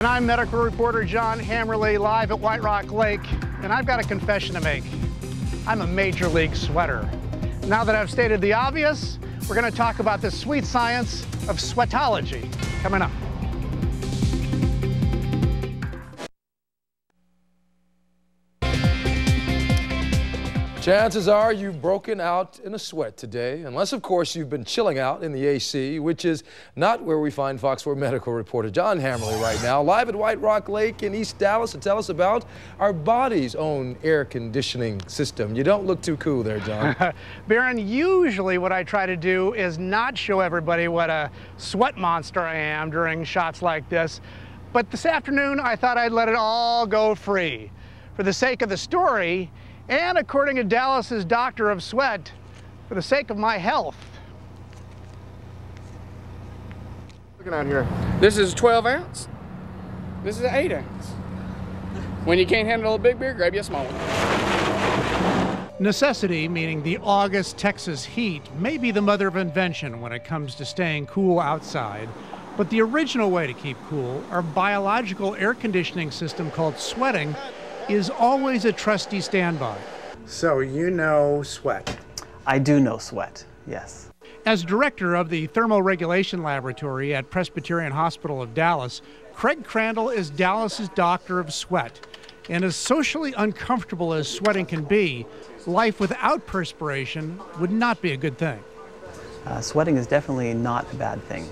And I'm medical reporter John Hammarley, live at White Rock Lake, and I've got a confession to make. I'm a major league sweater. Now that I've stated the obvious, we're going to talk about the sweet science of sweatology coming up. Chances are you've broken out in a sweat today, unless, of course, you've been chilling out in the AC, which is not where we find Fox 4 medical reporter John Hammarley right now, live at White Rock Lake in East Dallas to tell us about our body's own air conditioning system. You don't look too cool there, John. Baron, usually what I try to do is not show everybody what a sweat monster I am during shots like this, but this afternoon I thought I'd let it all go free. For the sake of the story, and according to Dallas's doctor of sweat, for the sake of my health. Looking out here. This is 12 ounce. This is an 8 ounce. When you can't handle a big beer, grab you a small one. Necessity, meaning the August Texas heat, may be the mother of invention when it comes to staying cool outside. But the original way to keep cool, our biological air conditioning system called sweating, is always a trusty standby. So you know sweat? I do know sweat, yes. As director of the Thermoregulation Laboratory at Presbyterian Hospital of Dallas, Craig Crandall is Dallas's doctor of sweat. And as socially uncomfortable as sweating can be, life without perspiration would not be a good thing. Sweating is definitely not a bad thing.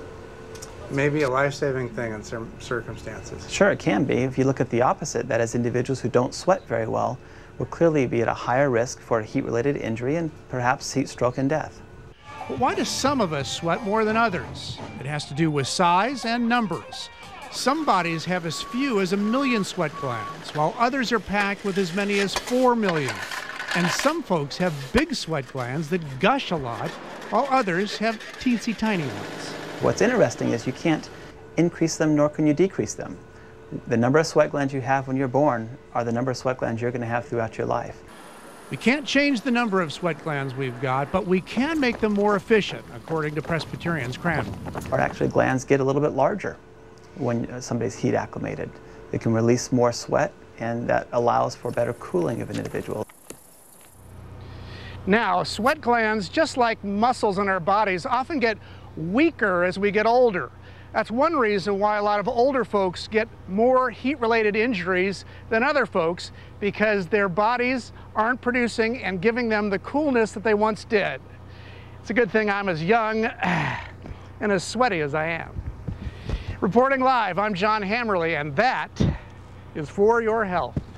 Maybe a life-saving thing in some circumstances. Sure, it can be. If you look at the opposite, that is, individuals who don't sweat very well will clearly be at a higher risk for a heat-related injury and perhaps heat stroke and death. But why do some of us sweat more than others? It has to do with size and numbers. Some bodies have as few as 1 million sweat glands, while others are packed with as many as 4 million. And some folks have big sweat glands that gush a lot, while others have teensy tiny ones. What's interesting is you can't increase them nor can you decrease them. The number of sweat glands you have when you're born are the number of sweat glands you're going to have throughout your life. We can't change the number of sweat glands we've got, but we can make them more efficient, according to Presbyterian's Crandall. Or actually, glands get a little bit larger when somebody's heat acclimated. They can release more sweat, and that allows for better cooling of an individual. Now, sweat glands, just like muscles in our bodies, often get weaker as we get older. That's one reason why a lot of older folks get more heat-related injuries than other folks, because their bodies aren't producing and giving them the coolness that they once did. It's a good thing I'm as young and as sweaty as I am. Reporting live, I'm John Hammarley, and that is for your health.